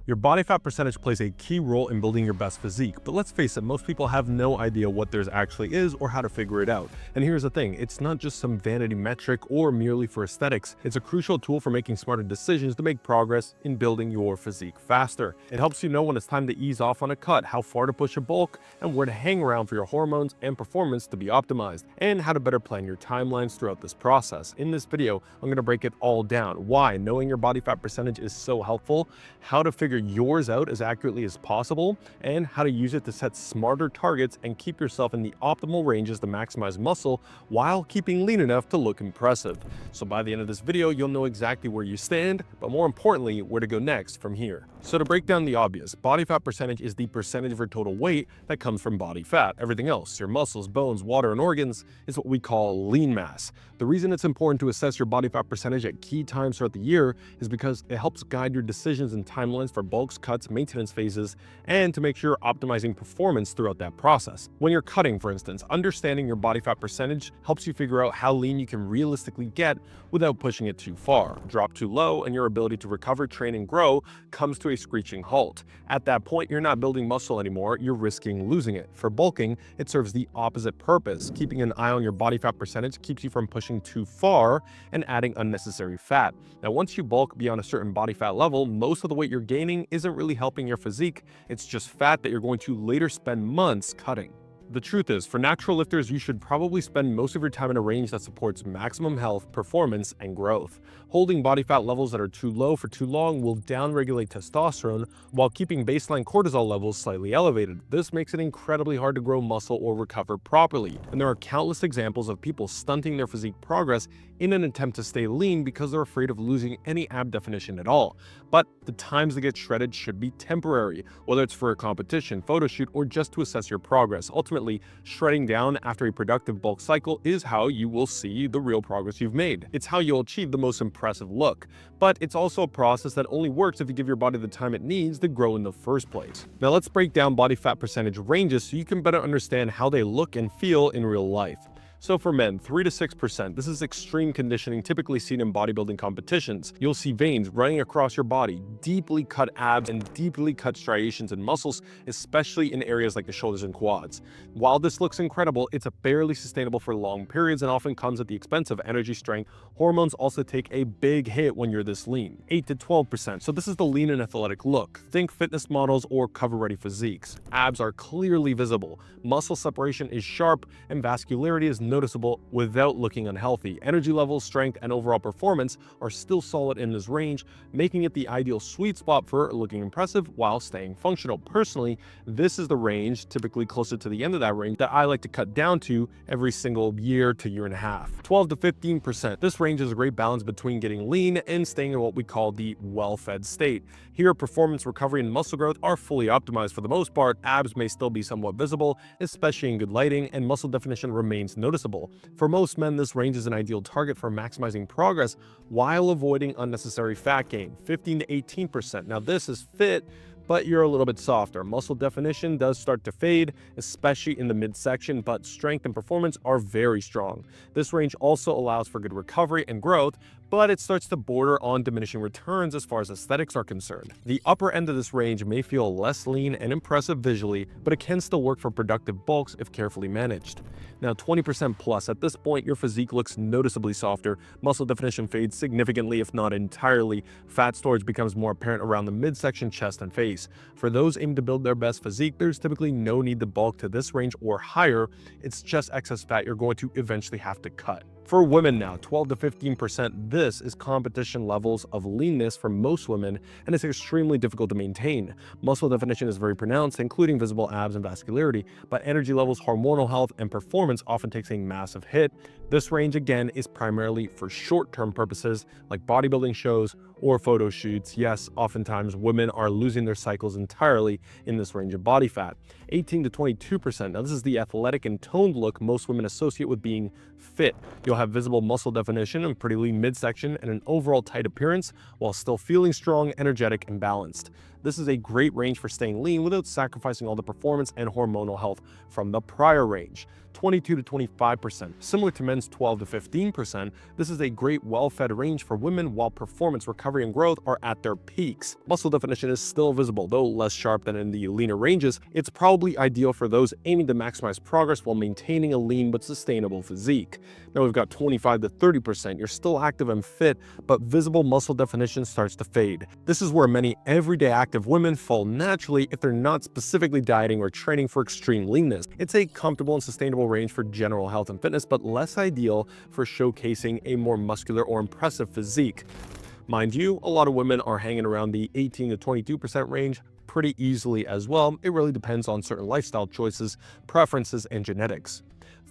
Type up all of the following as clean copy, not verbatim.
Your body fat percentage plays a key role in building your best physique, but let's face it, most people have no idea what theirs actually is or how to figure it out. And here's the thing, it's not just some vanity metric or merely for aesthetics. It's a crucial tool for making smarter decisions to make progress in building your physique faster. It helps you know when it's time to ease off on a cut, how far to push a bulk, and where to hang around for your hormones and performance to be optimized, and how to better plan your timelines throughout this process. In this video, I'm going to break it all down. Why knowing your body fat percentage is so helpful, how to figure yours out as accurately as possible, and how to use it to set smarter targets and keep yourself in the optimal ranges to maximize muscle while keeping lean enough to look impressive. So by the end of this video, you'll know exactly where you stand, but more importantly, where to go next from here. So to break down the obvious, body fat percentage is the percentage of your total weight that comes from body fat. Everything else, your muscles, bones, water, and organs, is what we call lean mass. The reason it's important to assess your body fat percentage at key times throughout the year is because it helps guide your decisions and timelines for bulks, cuts, maintenance phases, and to make sure you're optimizing performance throughout that process. When you're cutting, for instance, understanding your body fat percentage helps you figure out how lean you can realistically get without pushing it too far. Drop too low and your ability to recover, train, and grow comes to a screeching halt. At that point, you're not building muscle anymore, you're risking losing it. For bulking, it serves the opposite purpose. Keeping an eye on your body fat percentage keeps you from pushing too far and adding unnecessary fat. Now, once you bulk beyond a certain body fat level, most of the weight you're gaining isn't really helping your physique, it's just fat that you're going to later spend months cutting. The truth is, for natural lifters, you should probably spend most of your time in a range that supports maximum health, performance, and growth. Holding body fat levels that are too low for too long will downregulate testosterone while keeping baseline cortisol levels slightly elevated. This makes it incredibly hard to grow muscle or recover properly. And there are countless examples of people stunting their physique progress in an attempt to stay lean because they're afraid of losing any ab definition at all. But the times they get shredded should be temporary, whether it's for a competition, photo shoot, or just to assess your progress. Ultimately, shredding down after a productive bulk cycle is how you will see the real progress you've made. It's how you'll achieve the most impressive look. But it's also a process that only works if you give your body the time it needs to grow in the first place. Now let's break down body fat percentage ranges so you can better understand how they look and feel in real life. So for men, 3 to 6%, this is extreme conditioning typically seen in bodybuilding competitions. You'll see veins running across your body, deeply cut abs, and deeply cut striations in muscles, especially in areas like the shoulders and quads. While this looks incredible, it's barely sustainable for long periods and often comes at the expense of energy, strength. Hormones also take a big hit when you're this lean, 8 to 12%. So this is the lean and athletic look. Think fitness models or cover-ready physiques. Abs are clearly visible, muscle separation is sharp, and vascularity is noticeable without looking unhealthy. Energy levels, strength, and overall performance are still solid in this range, making it the ideal sweet spot for looking impressive while staying functional. Personally, this is the range, typically closer to the end of that range, that I like to cut down to every single year to year and a half. 12 to 15%. This range is a great balance between getting lean and staying in what we call the well-fed state. Here, performance, recovery, and muscle growth are fully optimized for the most part. Abs may still be somewhat visible, especially in good lighting, and muscle definition remains noticeable. For most men, this range is an ideal target for maximizing progress while avoiding unnecessary fat gain, 15 to 18%. Now this is fit, but you're a little bit softer. Muscle definition does start to fade, especially in the midsection, but strength and performance are very strong. This range also allows for good recovery and growth, but it starts to border on diminishing returns as far as aesthetics are concerned. The upper end of this range may feel less lean and impressive visually, but it can still work for productive bulks if carefully managed. Now 20% plus, at this point your physique looks noticeably softer, muscle definition fades significantly if not entirely, fat storage becomes more apparent around the midsection, chest, and face. For those aiming to build their best physique, there's typically no need to bulk to this range or higher, it's just excess fat you're going to eventually have to cut. For women now, 12 to 15%, this is competition levels of leanness for most women, and it's extremely difficult to maintain. Muscle definition is very pronounced, including visible abs and vascularity, but energy levels, hormonal health, and performance often takes a massive hit. This range, again, is primarily for short-term purposes like bodybuilding shows or photo shoots. Yes, oftentimes women are losing their cycles entirely in this range of body fat. 18 to 22%. Now this is the athletic and toned look most women associate with being fit. You'll have visible muscle definition, a pretty lean midsection, and an overall tight appearance while still feeling strong, energetic, and balanced. This is a great range for staying lean without sacrificing all the performance and hormonal health from the prior range. 22 to 25%. Similar to men's 12 to 15%, this is a great well-fed range for women while performance, recovery, and growth are at their peaks. Muscle definition is still visible, though less sharp than in the leaner ranges. It's probably ideal for those aiming to maximize progress while maintaining a lean but sustainable physique. Now we've got 25 to 30%. You're still active and fit, but visible muscle definition starts to fade. This is where many everyday active women fall naturally if they're not specifically dieting or training for extreme leanness. It's a comfortable and sustainable range for general health and fitness, but less ideal for showcasing a more muscular or impressive physique. Mind you, a lot of women are hanging around the 18 to 22% range pretty easily as well. It really depends on certain lifestyle choices, preferences, and genetics.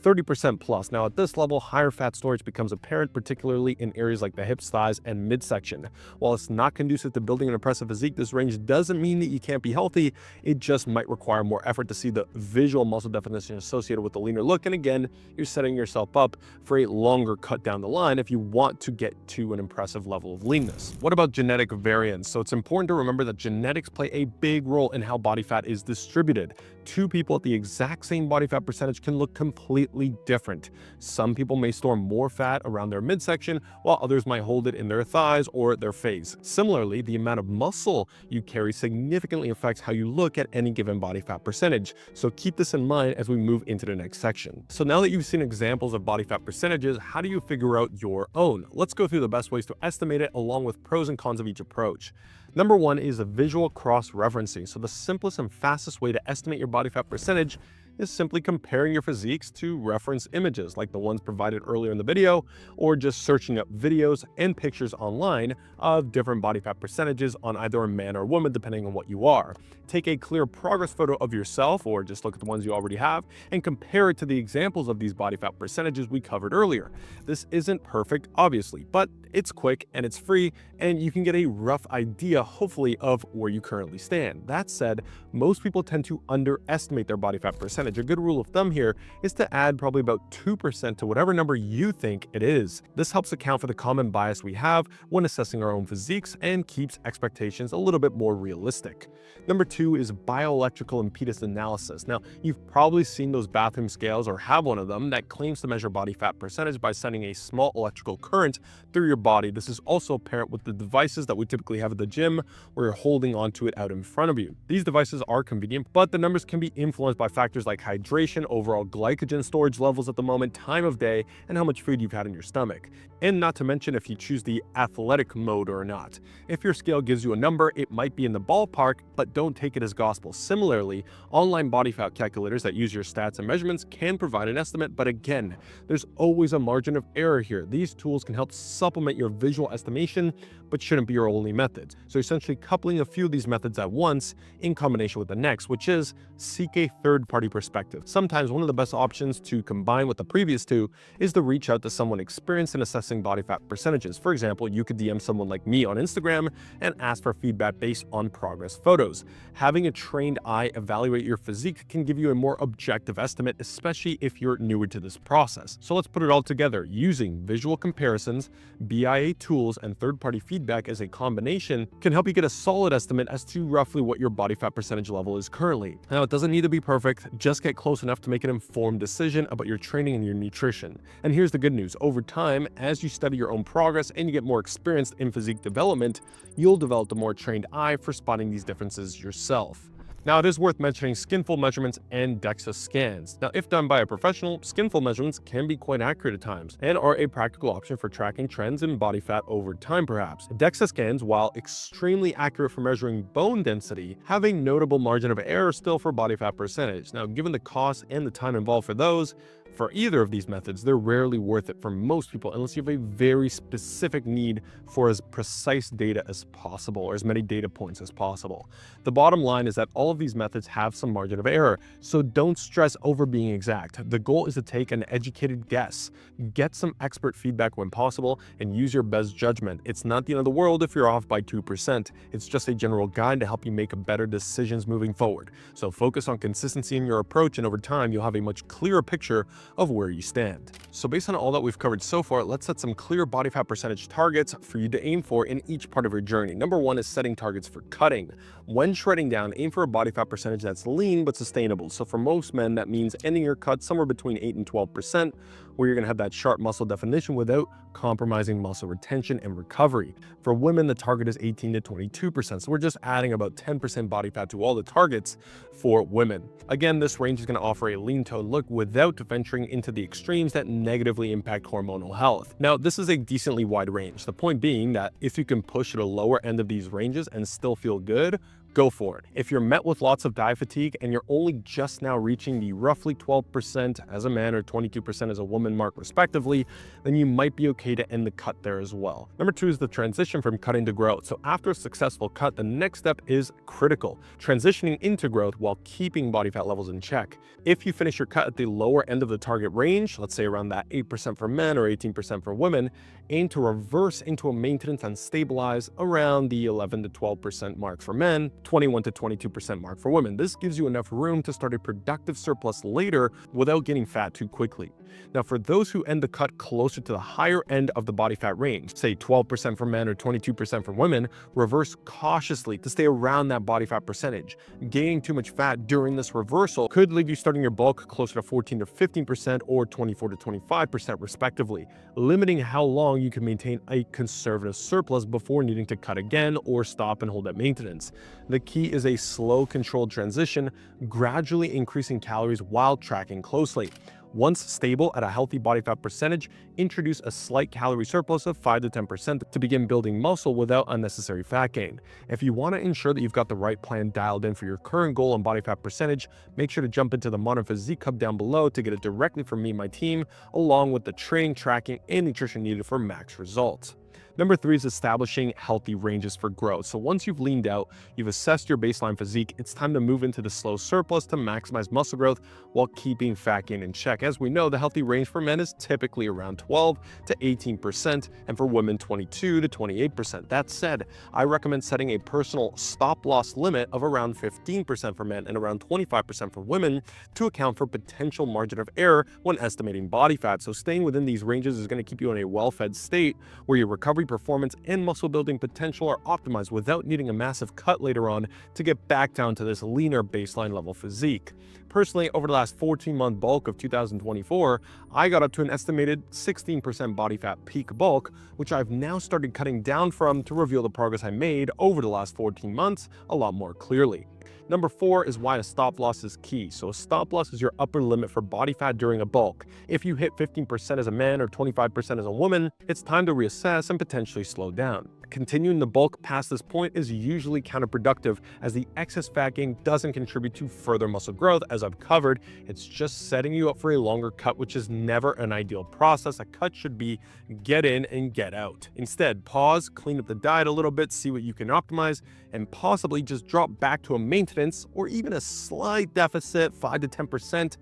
30% plus. Now at this level, higher fat storage becomes apparent, particularly in areas like the hips, thighs, and midsection. While it's not conducive to building an impressive physique, this range doesn't mean that you can't be healthy. It just might require more effort to see the visual muscle definition associated with the leaner look. And again, you're setting yourself up for a longer cut down the line if you want to get to an impressive level of leanness. What about genetic variance? So it's important to remember that genetics play a big role in how body fat is distributed. Two people at the exact same body fat percentage can look completely different. Some people may store more fat around their midsection, while others might hold it in their thighs or their face. Similarly, the amount of muscle you carry significantly affects how you look at any given body fat percentage. So keep this in mind as we move into the next section. So now that you've seen examples of body fat percentages, how do you figure out your own? Let's go through the best ways to estimate it along with pros and cons of each approach. Number one is a visual cross-referencing. So the simplest and fastest way to estimate your body fat percentage is simply comparing your physiques to reference images like the ones provided earlier in the video, or just searching up videos and pictures online of different body fat percentages on either a man or woman, depending on what you are. Take a clear progress photo of yourself, or just look at the ones you already have, and compare it to the examples of these body fat percentages we covered earlier. This isn't perfect, obviously, but it's quick and it's free, and you can get a rough idea, hopefully, of where you currently stand. That said, most people tend to underestimate their body fat percentage. A good rule of thumb here is to add probably about 2% to whatever number you think it is. This helps account for the common bias we have when assessing our own physiques and keeps expectations a little bit more realistic. Number two is bioelectrical impedance analysis. Now, you've probably seen those bathroom scales or have one of them that claims to measure body fat percentage by sending a small electrical current through your body. This is also apparent with the devices that we typically have at the gym, where you're holding onto it out in front of you. These devices are convenient, but the numbers can be influenced by factors like hydration, overall glycogen storage levels at the moment, time of day, and how much food you've had in your stomach. And not to mention if you choose the athletic mode or not. If your scale gives you a number, it might be in the ballpark, but don't take it as gospel. Similarly, online body fat calculators that use your stats and measurements can provide an estimate, but again, there's always a margin of error here. These tools can help supplement your visual estimation, but shouldn't be your only method. So essentially coupling a few of these methods at once in combination with the next, which is seek a third-party perspective. Sometimes one of the best options to combine with the previous two is to reach out to someone experienced in assessing body fat percentages. For example, you could DM someone like me on Instagram and ask for feedback based on progress photos. Having a trained eye evaluate your physique can give you a more objective estimate, especially if you're newer to this process. So let's put it all together. Using visual comparisons, BIA tools, and third-party feedback as a combination can help you get a solid estimate as to roughly what your body fat percentage level is currently. Now, it doesn't need to be perfect, just get close enough to make an informed decision about your training and your nutrition. And here's the good news. Over time, as you study your own progress and you get more experienced in physique development, you'll develop a more trained eye for spotting these differences yourself. Now, it is worth mentioning skinfold measurements and DEXA scans. Now, if done by a professional, skinfold measurements can be quite accurate at times and are a practical option for tracking trends in body fat over time, perhaps. DEXA scans, while extremely accurate for measuring bone density, have a notable margin of error still for body fat percentage. Now, given the cost and the time involved for those, for either of these methods, they're rarely worth it for most people unless you have a very specific need for as precise data as possible, or as many data points as possible. The bottom line is that all of these methods have some margin of error, so don't stress over being exact. The goal is to take an educated guess, get some expert feedback when possible, and use your best judgment. It's not the end of the world if you're off by 2%. It's just a general guide to help you make better decisions moving forward. So focus on consistency in your approach, and over time, you'll have a much clearer picture of where you stand. So based on all that we've covered so far, let's set some clear body fat percentage targets for you to aim for in each part of your journey. Number one is setting targets for cutting. When shredding down, aim for a body fat percentage that's lean but sustainable. So for most men, that means ending your cut somewhere between 8 and 12%, where you're going to have that sharp muscle definition without compromising muscle retention and recovery. For women, the target is 18 to 22%. So we're just adding about 10% body fat to all the targets for women. Again, this range is going to offer a lean toned look without venturing into the extremes that negatively impact hormonal health. Now, this is a decently wide range. The point being that if you can push to the lower end of these ranges and still feel good, go for it. If you're met with lots of diet fatigue and you're only just now reaching the roughly 12% as a man or 22% as a woman mark respectively, then you might be okay to end the cut there as well. Number two is the transition from cutting to growth. So after a successful cut, the next step is critical, transitioning into growth while keeping body fat levels in check. If you finish your cut at the lower end of the target range, let's say around that 8% for men or 18% for women, aim to reverse into a maintenance and stabilize around the 11 to 12% mark for men, 21 to 22% mark for women. This gives you enough room to start a productive surplus later without getting fat too quickly. Now, for those who end the cut closer to the higher end of the body fat range, say 12% for men or 22% for women, reverse cautiously to stay around that body fat percentage. Gaining too much fat during this reversal could leave you starting your bulk closer to 14 to 15% or 24 to 25% respectively, limiting how long you can maintain a conservative surplus before needing to cut again or stop and hold at maintenance. The key is a slow, controlled transition, gradually increasing calories while tracking closely. Once stable at a healthy body fat percentage, introduce a slight calorie surplus of 5 to 10% to begin building muscle without unnecessary fat gain. If you want to ensure that you've got the right plan dialed in for your current goal on body fat percentage, make sure to jump into the Modern Physique Hub down below to get it directly from me and my team, along with the training, tracking, and nutrition needed for max results. Number three is establishing healthy ranges for growth. So once you've leaned out, you've assessed your baseline physique, it's time to move into the slow surplus to maximize muscle growth while keeping fat gain in check. As we know, the healthy range for men is typically around 12 to 18%, and for women 22 to 28%. That said, I recommend setting a personal stop loss limit of around 15% for men and around 25% for women to account for potential margin of error when estimating body fat. So staying within these ranges is going to keep you in a well-fed state where your recovery performance and muscle building potential are optimized without needing a massive cut later on to get back down to this leaner baseline level physique. Personally, over the last 14-month bulk of 2024, I got up to an estimated 16% body fat peak bulk, which I've now started cutting down from to reveal the progress I made over the last 14 months a lot more clearly. Number four is why a stop loss is key. So a stop loss is your upper limit for body fat during a bulk. If you hit 15% as a man or 25% as a woman, it's time to reassess and potentially slow down. Continuing the bulk past this point is usually counterproductive, as the excess fat gain doesn't contribute to further muscle growth, as I've covered. It's just setting you up for a longer cut, which is never an ideal process. A cut should be get in and get out. Instead, pause, clean up the diet a little bit, see what you can optimize, and possibly just drop back to a maintenance or even a slight deficit, 5 to 10%.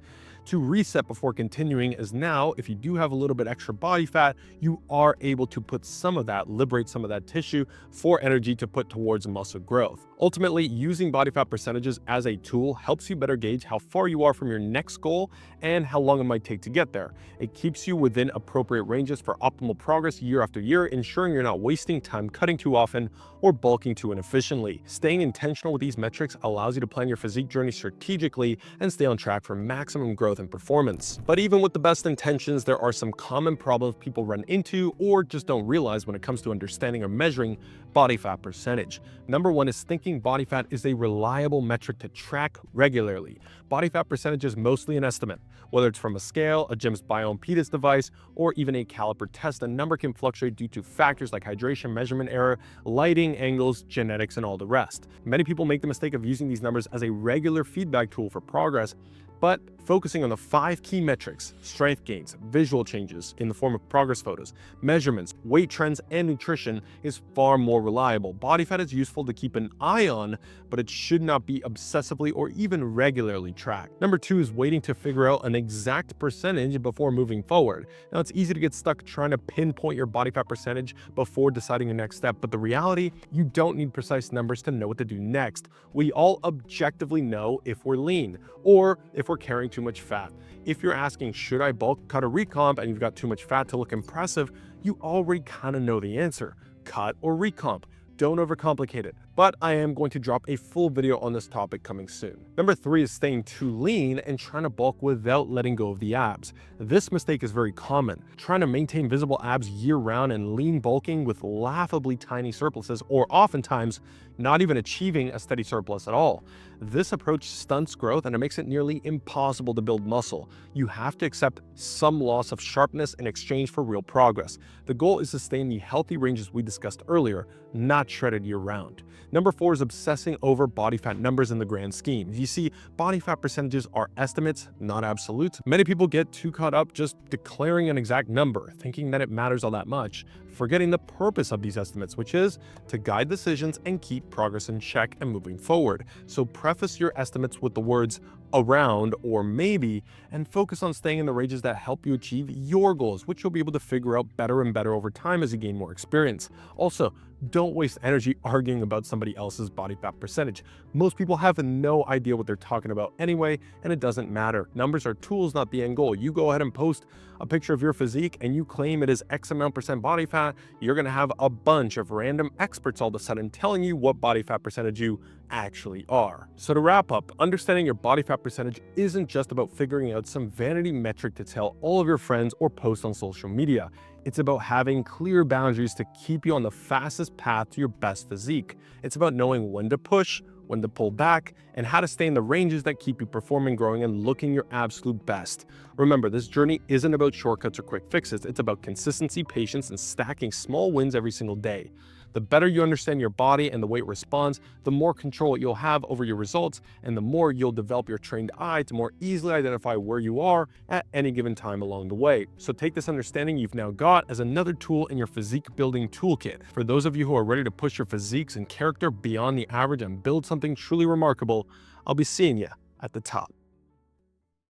To reset before continuing, as now, if you do have a little bit extra body fat, you are able to put some of that, liberate some of that tissue for energy to put towards muscle growth. Ultimately, using body fat percentages as a tool helps you better gauge how far you are from your next goal and how long it might take to get there. It keeps you within appropriate ranges for optimal progress year after year, ensuring you're not wasting time cutting too often or bulking too inefficiently. Staying intentional with these metrics allows you to plan your physique journey strategically and stay on track for maximum growth and performance. But even with the best intentions, there are some common problems people run into or just don't realize when it comes to understanding or measuring body fat percentage. Number one is thinking body fat is a reliable metric to track regularly. Body fat percentage is mostly an estimate. Whether it's from a scale, a gym's bioimpedance device, or even a caliper test, the number can fluctuate due to factors like hydration, measurement error, lighting, angles, genetics, and all the rest. Many people make the mistake of using these numbers as a regular feedback tool for progress, but focusing on the 5 key metrics: strength gains, visual changes in the form of progress photos, measurements, weight trends, and nutrition is far more more reliable. Body fat is useful to keep an eye on, but it should not be obsessively or even regularly tracked. Number 2 is waiting to figure out an exact percentage before moving forward. Now, it's easy to get stuck trying to pinpoint your body fat percentage before deciding your next step, but the reality, you don't need precise numbers to know what to do next. We all objectively know if we're lean or if we're carrying too much fat. If you're asking, should I bulk, cut, or recomp, and you've got too much fat to look impressive, you already kind of know the answer. Cut or recomp. Don't overcomplicate it, but I am going to drop a full video on this topic coming soon. Number 3 is staying too lean and trying to bulk without letting go of the abs. This mistake is very common. Trying to maintain visible abs year-round and lean bulking with laughably tiny surpluses, or oftentimes not even achieving a steady surplus at all. This approach stunts growth and it makes it nearly impossible to build muscle. You have to accept some loss of sharpness in exchange for real progress. The goal is to stay in the healthy ranges we discussed earlier, not shredded year-round. Number 4 is obsessing over body fat numbers in the grand scheme. You see, body fat percentages are estimates, not absolutes. Many people get too caught up just declaring an exact number, thinking that it matters all that much, forgetting the purpose of these estimates, which is to guide decisions and keep progress in check and moving forward. So preface your estimates with the words around or maybe, and focus on staying in the ranges that help you achieve your goals, which you'll be able to figure out better and better over time as you gain more experience. Also, don't waste energy arguing about somebody else's body fat percentage. Most people have no idea what they're talking about anyway, and it doesn't matter. Numbers are tools, not the end goal. You go ahead and post a picture of your physique and you claim it is X amount percent body fat, you're gonna have a bunch of random experts all of a sudden telling you what body fat percentage you actually are. So to wrap up, understanding your body fat percentage isn't just about figuring out some vanity metric to tell all of your friends or post on social media. It's about having clear boundaries to keep you on the fastest path to your best physique. It's about knowing when to push, when to pull back, and how to stay in the ranges that keep you performing, growing, and looking your absolute best. Remember, this journey isn't about shortcuts or quick fixes. It's about consistency, patience, and stacking small wins every single day. The better you understand your body and the way it responds, the more control you'll have over your results, and the more you'll develop your trained eye to more easily identify where you are at any given time along the way. So take this understanding you've now got as another tool in your physique building toolkit. For those of you who are ready to push your physiques and character beyond the average and build something truly remarkable, I'll be seeing you at the top.